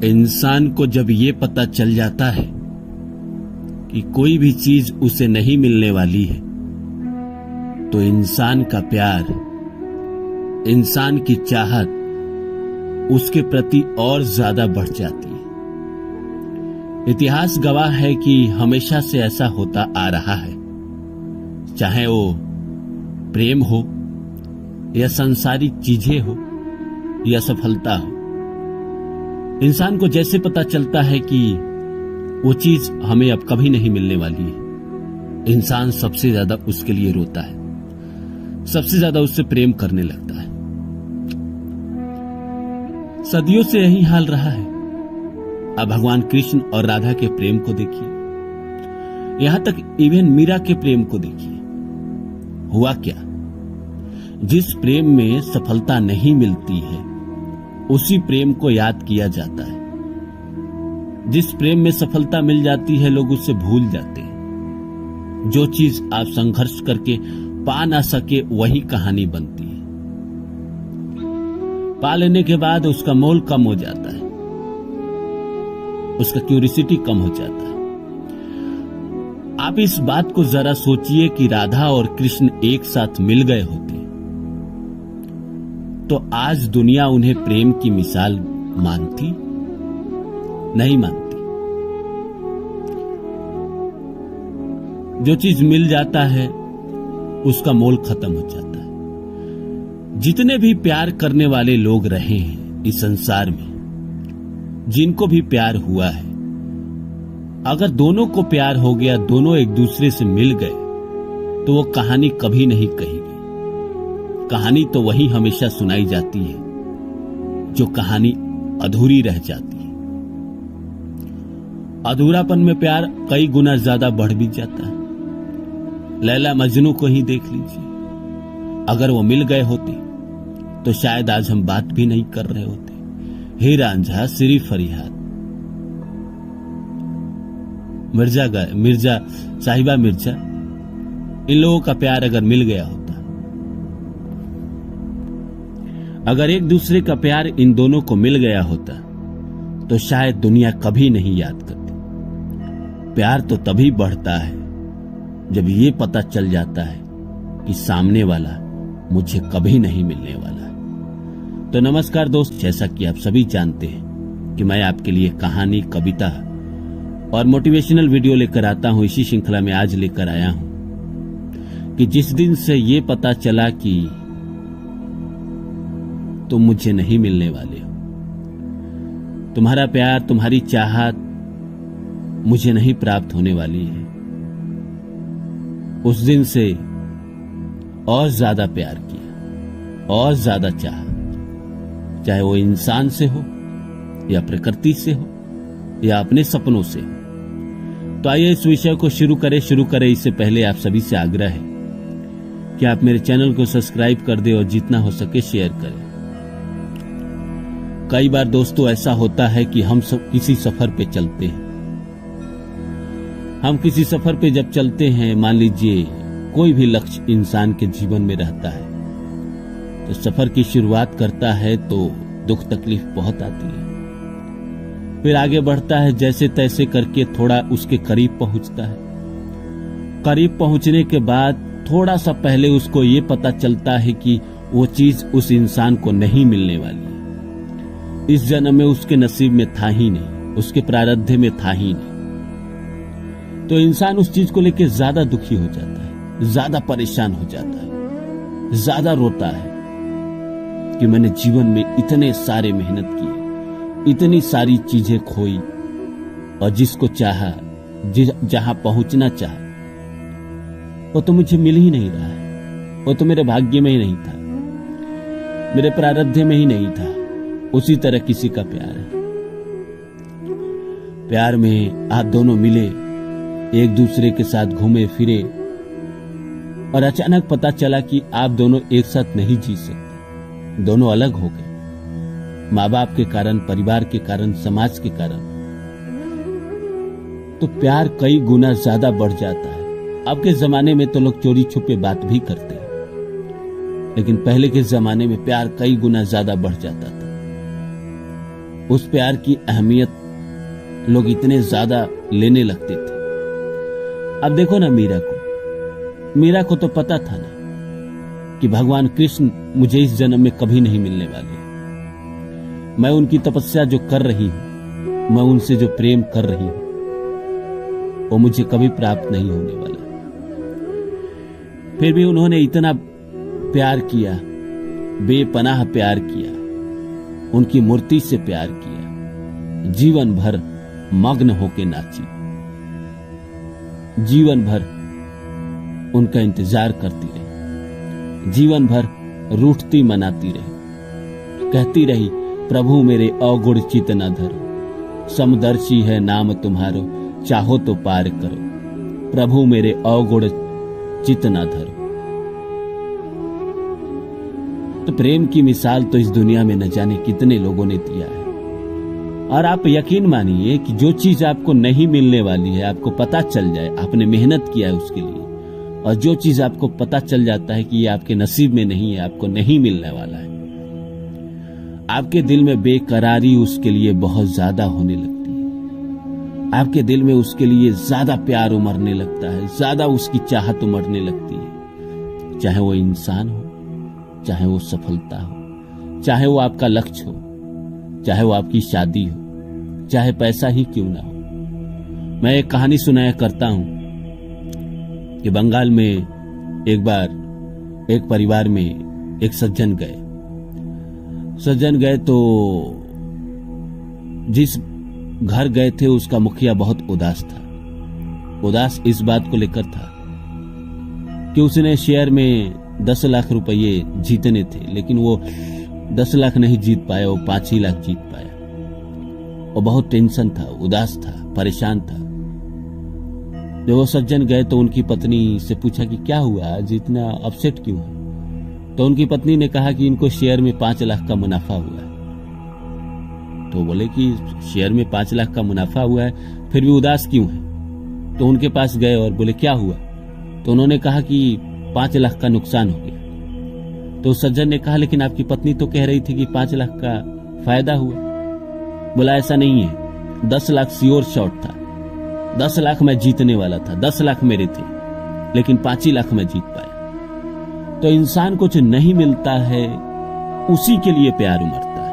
इंसान को जब ये पता चल जाता है कि कोई भी चीज उसे नहीं मिलने वाली है, तो इंसान का प्यार, इंसान की चाहत उसके प्रति और ज्यादा बढ़ जाती है। इतिहास गवाह है कि हमेशा से ऐसा होता आ रहा है, चाहे वो प्रेम हो या सांसारिक चीजें हो या सफलता हो। इंसान को जैसे पता चलता है कि वो चीज हमें अब कभी नहीं मिलने वाली है, इंसान सबसे ज्यादा उसके लिए रोता है, सबसे ज्यादा उससे प्रेम करने लगता है। सदियों से यही हाल रहा है। अब भगवान कृष्ण और राधा के प्रेम को देखिए, यहां तक इवन मीरा के प्रेम को देखिए। हुआ क्या? जिस प्रेम में सफलता नहीं मिलती है, उसी प्रेम को याद किया जाता है। जिस प्रेम में सफलता मिल जाती है, लोग उससे भूल जाते हैं। जो चीज आप संघर्ष करके पा ना सके, वही कहानी बनती है। पा लेने के बाद उसका मोल कम हो जाता है, उसका क्यूरियोसिटी कम हो जाता है। आप इस बात को जरा सोचिए कि राधा और कृष्ण एक साथ मिल गए होते तो आज दुनिया उन्हें प्रेम की मिसाल मानती? नहीं मानती। जो चीज मिल जाता है उसका मोल खत्म हो जाता है। जितने भी प्यार करने वाले लोग रहे हैं इस संसार में, जिनको भी प्यार हुआ है, अगर दोनों को प्यार हो गया, दोनों एक दूसरे से मिल गए, तो वो कहानी कभी नहीं कही गई। कहानी तो वही हमेशा सुनाई जाती है जो कहानी अधूरी रह जाती है। अधूरापन में प्यार कई गुना ज्यादा बढ़ भी जाता है। लैला मजनू को ही देख लीजिए, अगर वो मिल गए होते तो शायद आज हम बात भी नहीं कर रहे होते। हे रांझा, सिरी फरियाद, मिर्जा साहिबा मिर्जा, इन लोगों का प्यार अगर मिल गया होता, अगर एक दूसरे का प्यार इन दोनों को मिल गया होता, तो शायद दुनिया कभी नहीं याद करती। प्यार तो तभी बढ़ता है जब ये पता चल जाता है कि सामने वाला मुझे कभी नहीं मिलने वाला है। तो नमस्कार दोस्त, जैसा कि आप सभी जानते हैं कि मैं आपके लिए कहानी, कविता और मोटिवेशनल वीडियो लेकर आता हूं। इसी श्रृंखला में आज लेकर आया हूं कि जिस दिन से ये पता चला कि तुम मुझे नहीं मिलने वाले हो, तुम्हारा प्यार, तुम्हारी चाहत मुझे नहीं प्राप्त होने वाली है, उस दिन से और ज्यादा प्यार किया और ज्यादा चाहा, चाहे वो इंसान से हो या प्रकृति से हो या अपने सपनों से हो। तो आइए इस विषय को शुरू करें। इससे पहले आप सभी से आग्रह है कि आप मेरे चैनल को सब्सक्राइब कर दें और जितना हो सके शेयर करें। कई बार दोस्तों ऐसा होता है कि हम सब किसी सफर पे चलते हैं। हम किसी सफर पे जब चलते हैं, मान लीजिए कोई भी लक्ष्य इंसान के जीवन में रहता है, तो सफर की शुरुआत करता है तो दुख तकलीफ बहुत आती है। फिर आगे बढ़ता है, जैसे तैसे करके थोड़ा उसके करीब पहुंचता है। करीब पहुंचने के बाद थोड़ा सा पहले उसको ये पता चलता है कि वो चीज उस इंसान को नहीं मिलने वाली है, इस जन्म में उसके नसीब में था ही नहीं, उसके प्रारब्ध में था ही नहीं। तो इंसान उस चीज को लेकर ज्यादा दुखी हो जाता है, ज्यादा परेशान हो जाता है, ज्यादा रोता है कि मैंने जीवन में इतने सारे मेहनत किए, इतनी सारी चीजें खोई, और जिसको चाहा, जहां पहुंचना चाहा, वो तो मुझे मिल ही नहीं रहा है। वो तो मेरे भाग्य में ही नहीं था, मेरे प्रारब्ध में ही नहीं था। उसी तरह किसी का प्यार है। प्यार में आप दोनों मिले, एक दूसरे के साथ घूमे फिरे, और अचानक पता चला कि आप दोनों एक साथ नहीं जी सकते, दोनों अलग हो गए, माँ बाप के कारण, परिवार के कारण, समाज के कारण। तो प्यार कई गुना ज्यादा बढ़ जाता है। अब के जमाने में तो लोग चोरी छुपे बात भी करते हैं, लेकिन पहले के जमाने में प्यार कई गुना ज्यादा बढ़ जाता था। उस प्यार की अहमियत लोग इतने ज्यादा लेने लगते थे। अब देखो ना, मीरा को तो पता था ना कि भगवान कृष्ण मुझे इस जन्म में कभी नहीं मिलने वाले। मैं उनकी तपस्या जो कर रही हूं, मैं उनसे जो प्रेम कर रही हूं, वो मुझे कभी प्राप्त नहीं होने वाला। फिर भी उन्होंने इतना प्यार किया, बेपनाह प्यार किया, उनकी मूर्ति से प्यार किया, जीवन भर मग्न होके नाची, जीवन भर उनका इंतजार करती रही, जीवन भर रूठती मनाती रही, कहती रही प्रभु मेरे अवगुण चित न धरो, समदर्शी है नाम तुम्हारो, चाहो तो पार करो, प्रभु मेरे अवगुण चित न धरो। तो प्रेम की मिसाल तो इस दुनिया में न जाने कितने लोगों ने दिया है। और आप यकीन मानिए कि जो चीज आपको नहीं मिलने वाली है, आपको पता चल जाए, आपने मेहनत किया है उसके लिए, और जो चीज आपको पता चल जाता है कि ये आपके नसीब में नहीं है, आपको नहीं मिलने वाला है, आपके दिल में बेकरारी उसके लिए बहुत ज्यादा होने लगती है। आपके दिल में उसके लिए ज्यादा प्यार उमड़ने लगता है, ज्यादा उसकी चाहत उमड़ने लगती है। चाहे वो इंसान हो, चाहे वो सफलता हो, चाहे वो आपका लक्ष्य हो, चाहे वो आपकी शादी हो, चाहे पैसा ही क्यों ना हो। मैं एक कहानी सुनाया करता हूं कि बंगाल में एक बार एक परिवार में एक सज्जन गए तो जिस घर गए थे उसका मुखिया बहुत उदास था। उदास इस बात को लेकर था कि उसने शेयर में 10 लाख रुपये जीतने थे, लेकिन वो 10 लाख नहीं जीत पाया, वो 5 ही लाख जीत पाया। वो बहुत टेंशन था, उदास था, परेशान था। जब वो सज्जन गए तो उनकी पत्नी से पूछा कि क्या हुआ, आज इतना अपसेट क्यों है? तो उनकी पत्नी ने कहा कि इनको शेयर में 5 लाख का मुनाफा हुआ है। तो बोले कि शेयर में 5 लाख का मुनाफा हुआ है, फिर भी उदास क्यों है? तो उनके पास गए और बोले क्या हुआ? तो उन्होंने कहा कि 5 लाख का नुकसान हो गया। तो सज्जन ने कहा लेकिन आपकी पत्नी तो कह रही थी कि 5 लाख का फायदा हुआ। बोला ऐसा नहीं है, 10 लाख श्योर शॉट था, 10 लाख मैं जीतने वाला था, 10 लाख मेरे थे, लेकिन 5 ही लाख मैं जीत पाया। तो इंसान को जो नहीं मिलता है उसी के लिए प्यार उमड़ता है,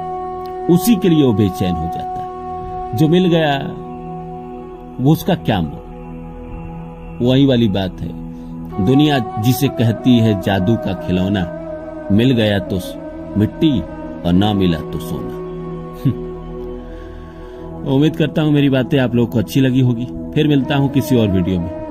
उसी के लिए वो बेचैन हो जाता है। जो मिल गया वो उसका क्या मोल। वही वाली बात है, दुनिया जिसे कहती है जादू का खिलौना, मिल गया तो मिट्टी और ना मिला तो सोना। उम्मीद करता हूं मेरी बातें आप लोगों को अच्छी लगी होगी। फिर मिलता हूं किसी और वीडियो में।